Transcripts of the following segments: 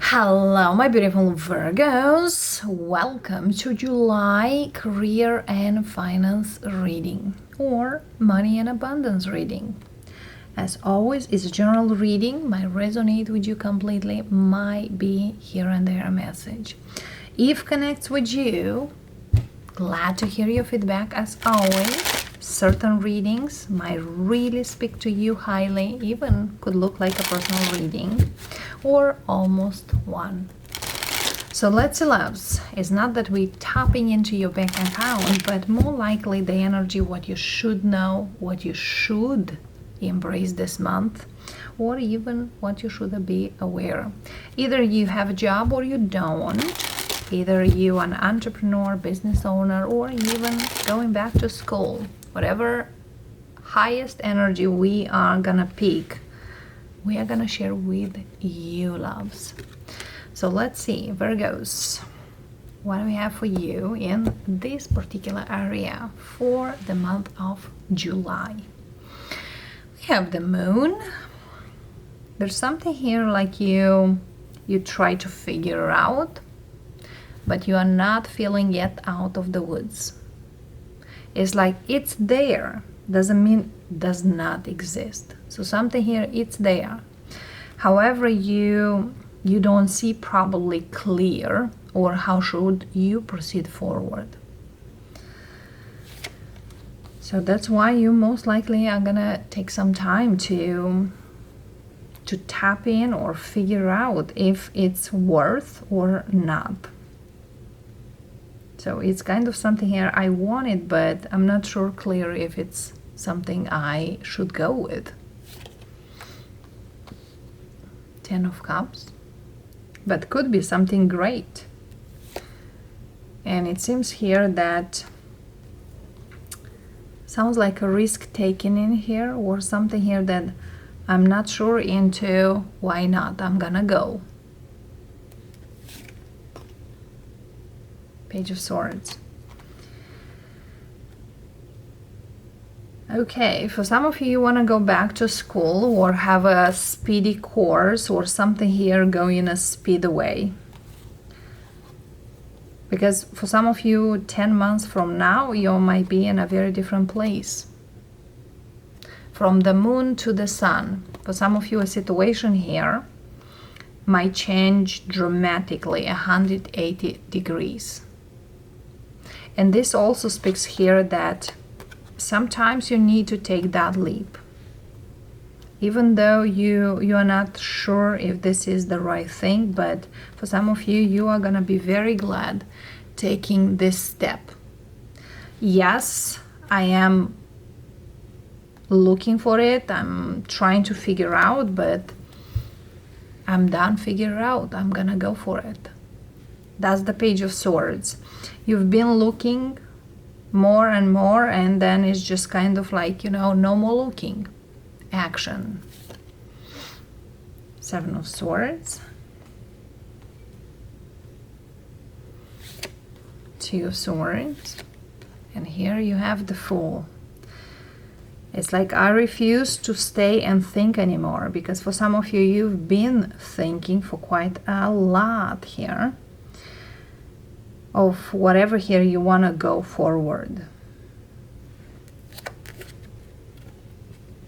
Hello, my beautiful Virgos. Welcome to July career and finance reading or money and abundance reading. As always, it's a general reading. Might resonate with you completely, might be here and there a message. If connects with you, glad to hear your feedback as always. Certain readings might really speak to you highly, even could look like a personal reading or almost one. So let's see, loves. It's not that we're tapping into your bank account, but more likely the energy, what you should know, what you should embrace this month, or even what you should be aware. Either you have a job or you don't. Either you an entrepreneur, business owner, or even going back to school. Whatever highest energy we are gonna pick, we are gonna share with you, loves. So let's see, Virgos, what do we have for you in this particular area for the month of July? We have the moon. There's something here like you try to figure out, but you are not feeling yet out of the woods. It's like it's there, doesn't mean does not exist. So something here, it's there. However, you don't see probably clear, or how should you proceed forward. So that's why you most likely are gonna take some time to tap in or figure out if it's worth or not. So it's kind of something here I want it, but I'm not sure clear if it's something I should go with. Ten of Cups, but could be something great. And it seems here that sounds like a risk taken in here, or something here that I'm not sure into. Why not? I'm gonna go. Page of Swords. Okay, for some of you want to go back to school or have a speedy course or something here going a speed way. Because for some of you, 10 months from now, you might be in a very different place. From the moon to the sun. For some of you, a situation here might change dramatically, 180 degrees. And this also speaks here that sometimes you need to take that leap. Even though you are not sure if this is the right thing, but for some of you, you are gonna be very glad taking this step. Yes, I am looking for it, I'm trying to figure out, but I'm done figure out, I'm gonna go for it. That's the Page of Swords. You've been looking more and more, and then it's just kind of like, no more looking. Action. Seven of Swords. Two of Swords. And here you have the Fool. It's like I refuse to stay and think anymore, because for some of you, you've been thinking for quite a lot here of whatever here you want to go forward.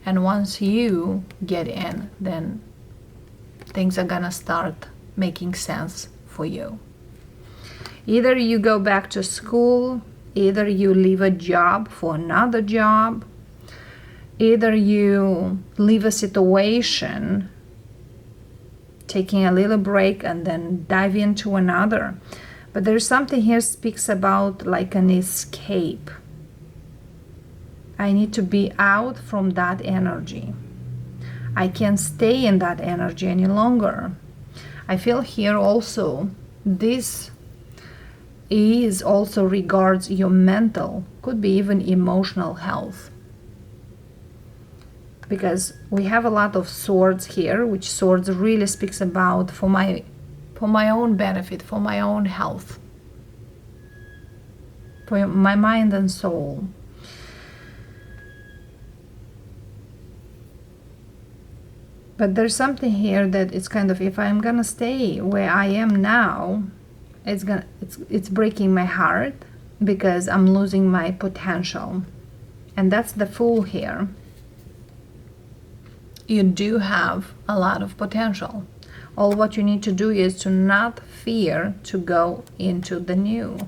And once you get in, then things are gonna start making sense for you. Either you go back to school, either you leave a job for another job, either you leave a situation, taking a little break and then dive into another. But there's something here speaks about like an escape. I need to be out from that energy. I can't stay in that energy any longer. I feel here also, this is also regards your mental, could be even emotional health. Because we have a lot of swords here, which swords really speaks about for my own benefit, for my own health, for my mind and soul. But there's something here that it's kind of, if I'm gonna stay where I am now, it's breaking my heart because I'm losing my potential. And that's the Fool here. You do have a lot of potential. All what you need to do is to not fear to go into the new.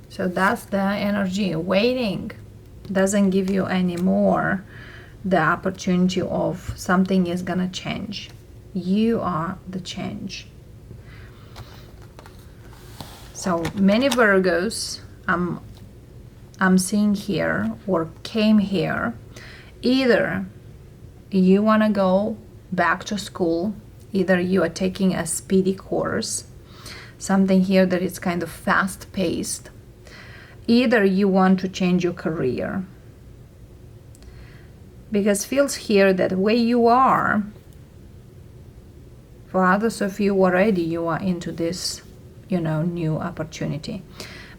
So that's the energy. Waiting doesn't give you any more the opportunity of something is gonna change. You are the change. So many Virgos I'm seeing here or came here, either you want to go back to school, either you are taking a speedy course, something here that is kind of fast paced, either you want to change your career, because feels here that where you are, for others of you already you are into this, new opportunity.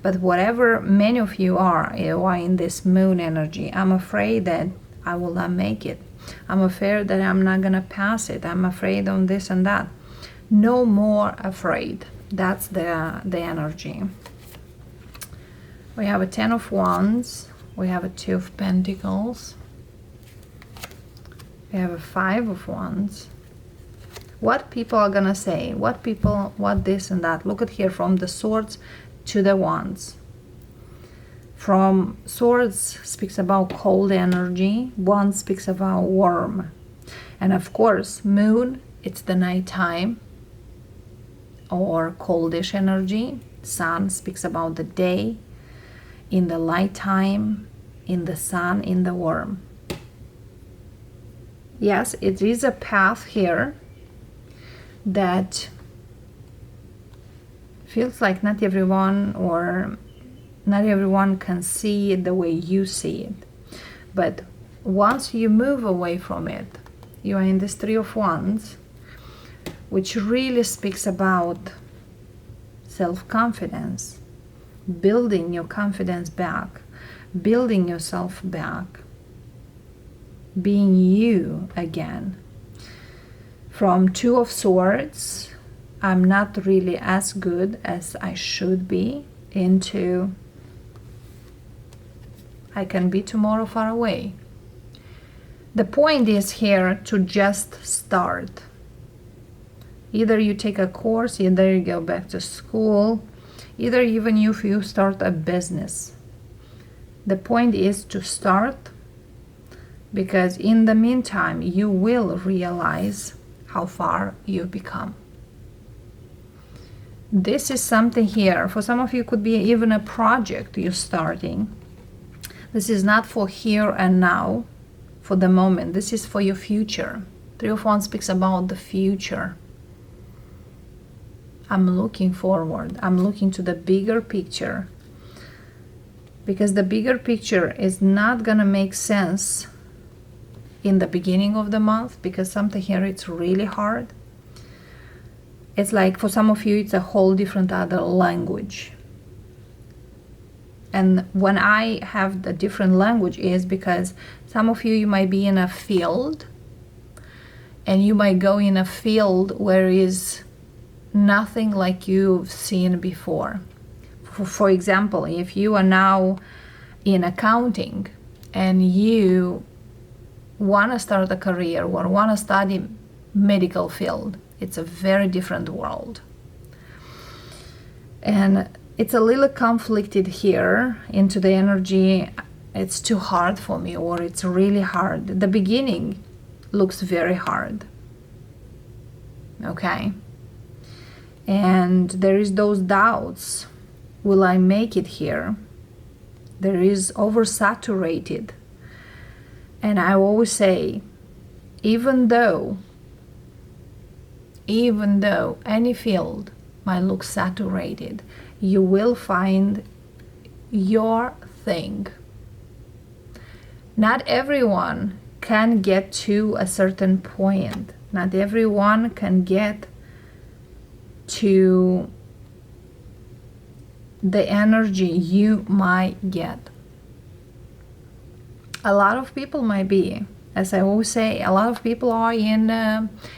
But whatever many of you are in this moon energy, I'm afraid that I will not make it. I'm afraid that I'm not gonna pass it. I'm afraid on this and that. No more afraid. That's the energy. We have a 10 of Wands. We have a 2 of Pentacles. We have a 5 of Wands. What people are gonna say, what this and that. Look at here, from the Swords to the Wands. From Swords speaks about cold energy, Wands speaks about warm. And of course, Moon, it's the nighttime or coldish energy. Sun speaks about the day, in the light time, in the sun, in the warm. Yes, it is a path here that feels like not everyone can see it the way you see it. But once you move away from it, you are in this 3 of Wands, which really speaks about self-confidence, building your confidence back, building yourself back, being you again. From 2 of Swords, I'm not really as good as I should be, into I can be tomorrow far away. The point is here to just start. Either you take a course, either you go back to school, either even if you start a business. The point is to start, because in the meantime you will realize how far you've become. This is something here, for some of you could be even a project you're starting. This is not for here and now, for the moment. This is for your future. 3 of Wands speaks about the future. I'm looking forward. I'm looking to the bigger picture, because the bigger picture is not gonna make sense in the beginning of the month, because something here it's really hard. It's like for some of you it's a whole different other language. And when I have the different language is because some of you might be in a field, and you might go in a field where is nothing like you've seen before. For example, if you are now in accounting and you want to start a career or want to study medical field, it's a very different world. And it's a little conflicted here into the energy. It's too hard for me, or it's really hard. The beginning looks very hard. Okay? And there is those doubts. Will I make it here? There is oversaturated. And I always say, even though any field might look saturated, you will find your thing. Not everyone can get to a certain point. Not everyone can get to the energy you might get. A lot of people might be As I always say, a lot of people are in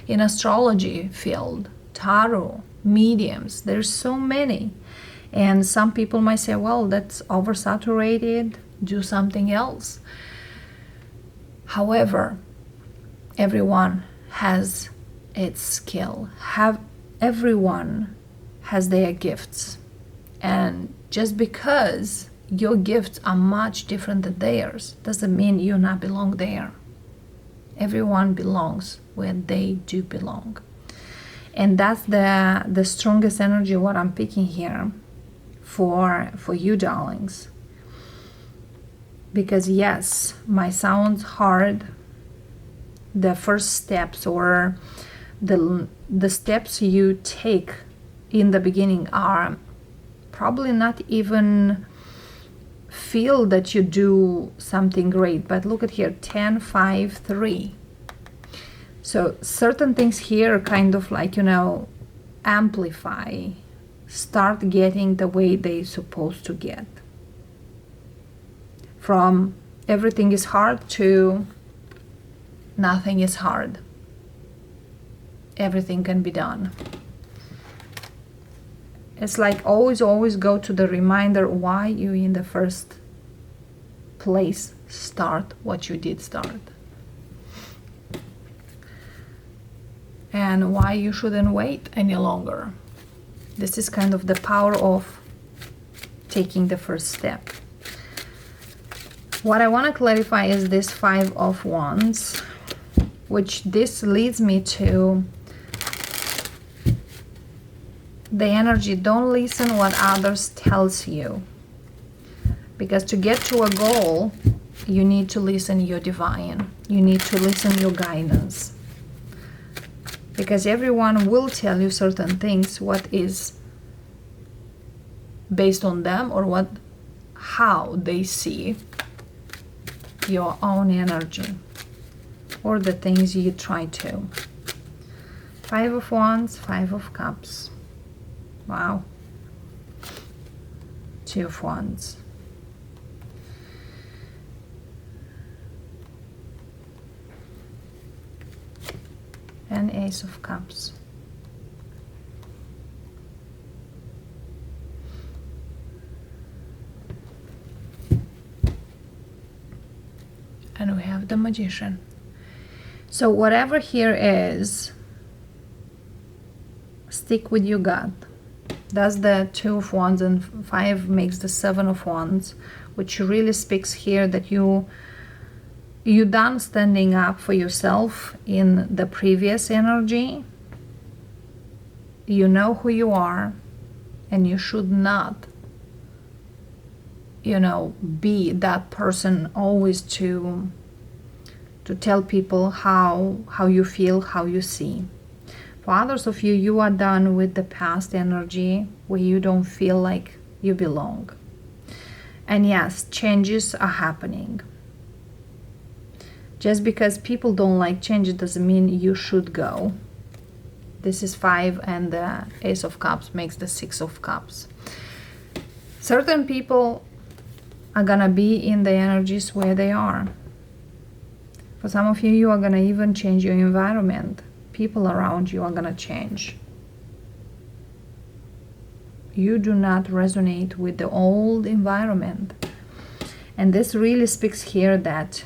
astrology field, tarot, mediums. There's so many. And some people might say, well, that's oversaturated, do something else. However, everyone has its skill. Everyone has their gifts. And just because your gifts are much different than theirs doesn't mean you not belong there. Everyone belongs where they do belong. And that's the strongest energy what I'm picking here for you, darlings. Because yes, might sound hard. The first steps or the steps you take in the beginning are probably not even feel that you do something great. But look at here, 10, 5, 3. So certain things here kind of like, amplify, start getting the way they're supposed to get. From everything is hard to nothing is hard. Everything can be done. It's like always go to the reminder why you in the first place start what you did start. And why you shouldn't wait any longer. This is kind of the power of taking the first step. What I want to clarify is this 5 of Wands, which this leads me to the energy. Don't listen what others tells you, because to get to a goal you need to listen your divine, you need to listen your guidance, because everyone will tell you certain things what is based on them or how they see your own energy or the things you try to. 5 of Wands, 5 of Cups. Wow. 2 of Wands. And Ace of Cups. And we have the Magician. So whatever here is, stick with your gut. That's the 2 of Wands, and 5 makes the 7 of Wands, which really speaks here that you done standing up for yourself in the previous energy. You know who you are, and you should not be that person always to tell people how you feel, how you see. For others of you, you are done with the past energy where you don't feel like you belong. And yes, changes are happening. Just because people don't like change, it doesn't mean you should go. This is 5, and the Ace of Cups makes the 6 of Cups. Certain people are gonna be in the energies where they are. For some of you, you are gonna even change your environment. People around you are gonna change. You do not resonate with the old environment. And this really speaks here that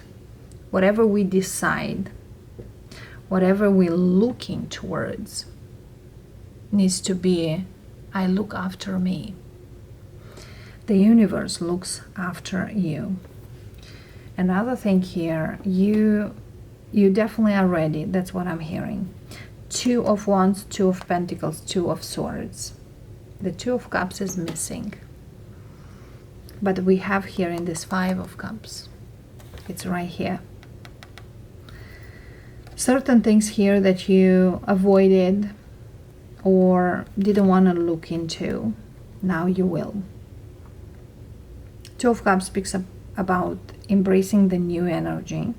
whatever we decide, whatever we're looking towards, needs to be, I look after me. The universe looks after you. Another thing here, you definitely are ready. That's what I'm hearing. 2 of Wands, 2 of Pentacles, 2 of Swords. The 2 of Cups is missing. But we have here in this 5 of Cups. It's right here. Certain things here that you avoided or didn't want to look into, now you will. 2 of Cups speaks about embracing the new energy,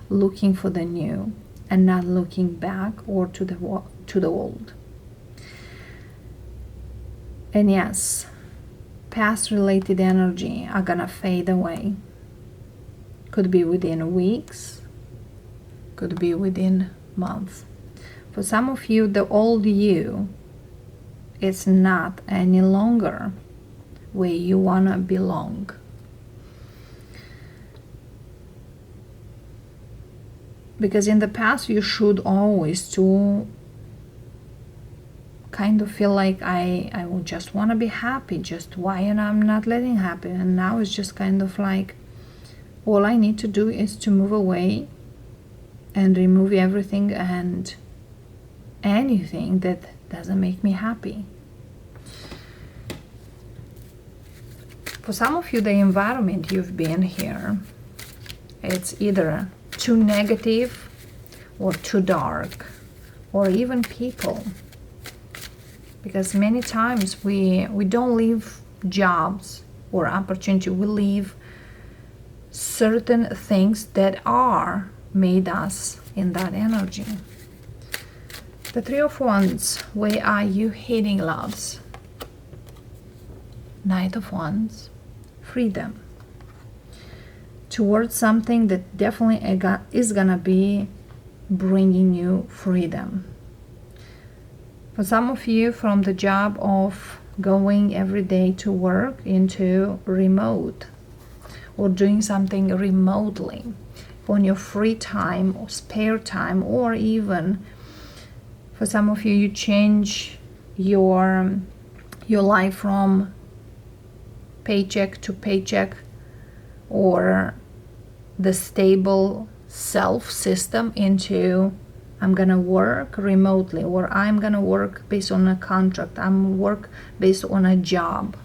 looking for the new, and not looking back or to the old. And yes, past related energy are gonna fade away. Could be within weeks, could be within months. For some of you, the old you is not any longer where you want to belong. Because in the past you should always to kind of feel like I would just want to be happy, just why and I'm not letting happen. And now it's just kind of like all I need to do is to move away and remove everything and anything that doesn't make me happy. For some of you, the environment you've been here, it's either too negative or too dark, or even people. Because many times we don't leave jobs or opportunity, we leave certain things that are made us in that energy. The Three of Wands, where are you heading, loves? Knight of Wands, freedom. Towards something that definitely is gonna be bringing you freedom. For some of you, from the job of going every day to work into remote, or doing something remotely on your free time or spare time, or even for some of you, you change your life from paycheck to paycheck, or the stable self system into I'm gonna work remotely, or I'm gonna work based on a contract, I'm work based on a job.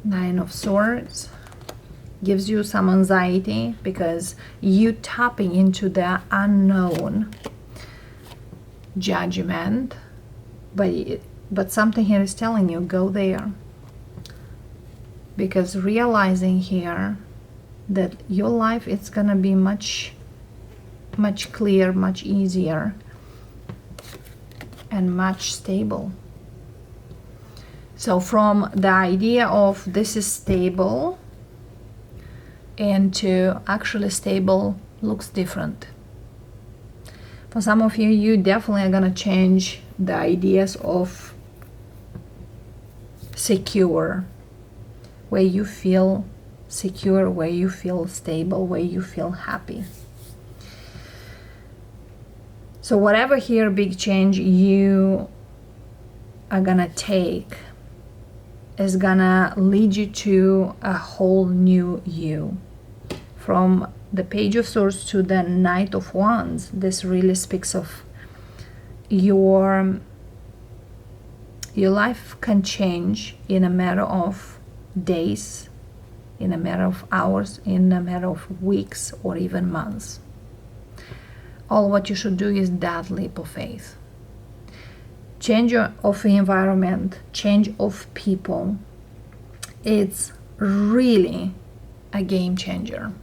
Nine of Swords gives you some anxiety because you tapping into the unknown. Judgment, but something here is telling you go there, because realizing here that your life it's gonna be much clearer, much easier, and much stable. So from the idea of this is stable into actually stable looks different. For some of you, you definitely are gonna change the ideas of secure, where you feel secure, where you feel stable, where you feel happy. So whatever here big change you are gonna take is gonna lead you to a whole new you. From the Page of Swords to the Knight of Wands, this really speaks of your life can change in a matter of days, in a matter of hours, in a matter of weeks, or even months. All what you should do is that leap of faith. Change of environment, change of people, it's really a game changer.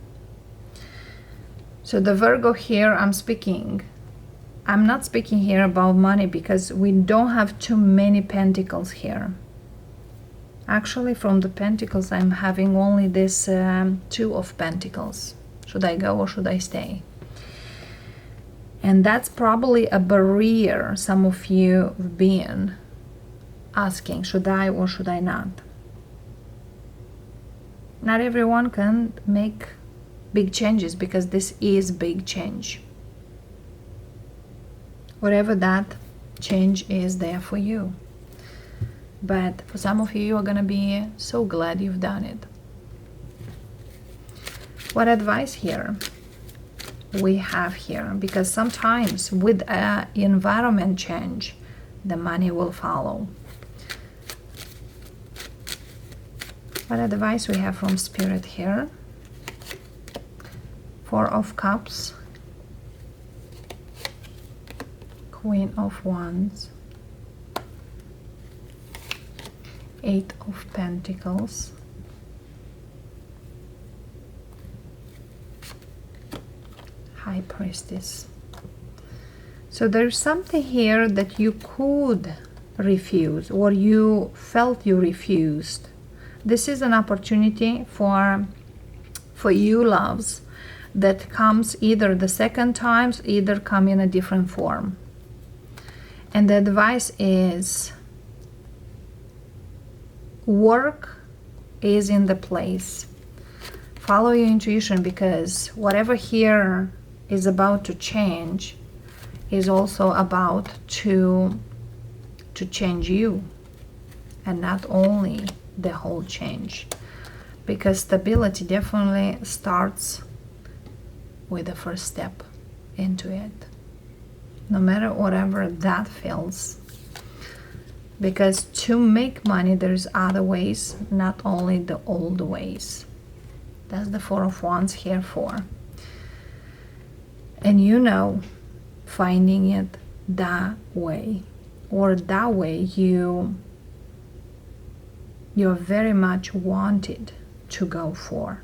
So the Virgo here, I'm not speaking here about money because we don't have too many pentacles here. Actually, from the pentacles, I'm having only this Two of Pentacles. Should I go or should I stay? And that's probably a barrier some of you have been asking, should I or should I not? Not everyone can make big changes because this is big change. Whatever that change is there for you. But for some of you, you're gonna be so glad you've done it. What advice here we have here? Because sometimes with an environment change, the money will follow. What advice we have from Spirit here? Four of Cups, Queen of Wands, Eight of Pentacles, High Priestess. So there's something here that you could refuse, or you felt you refused. This is an opportunity for you, loves, that comes either the second times, either come in a different form. And the advice is work is in the place. Follow your intuition, because whatever here is about to change is also about to change you, and not only the whole change, because stability definitely starts with the first step into it, no matter whatever that feels. Because to make money, there's other ways, not only the old ways. That's the Four of Wands here for. And you know, finding it that way, or that way you're very much wanted to go for.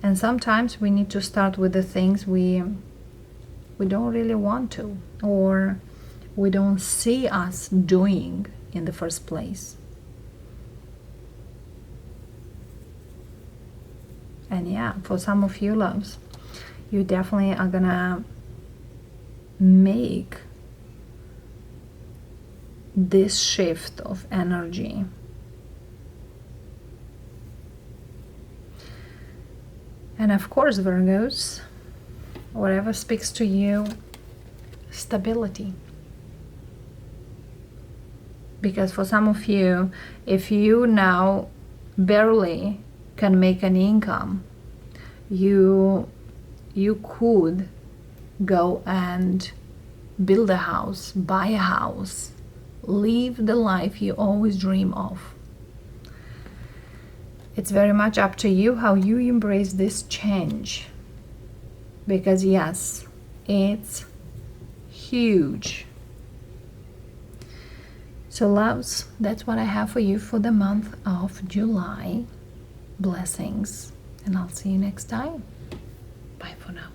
And sometimes we need to start with the things we don't really want to, or we don't see us doing in the first place. And yeah, for some of you loves, you definitely are gonna make this shift of energy. And of course, Virgos, whatever speaks to you, stability. Because for some of you, if you now barely can make an income, you could go and build a house, buy a house, live the life you always dream of. It's very much up to you how you embrace this change, because yes, it's huge. So loves, that's what I have for you for the month of July. Blessings, and I'll see you next time. Bye for now.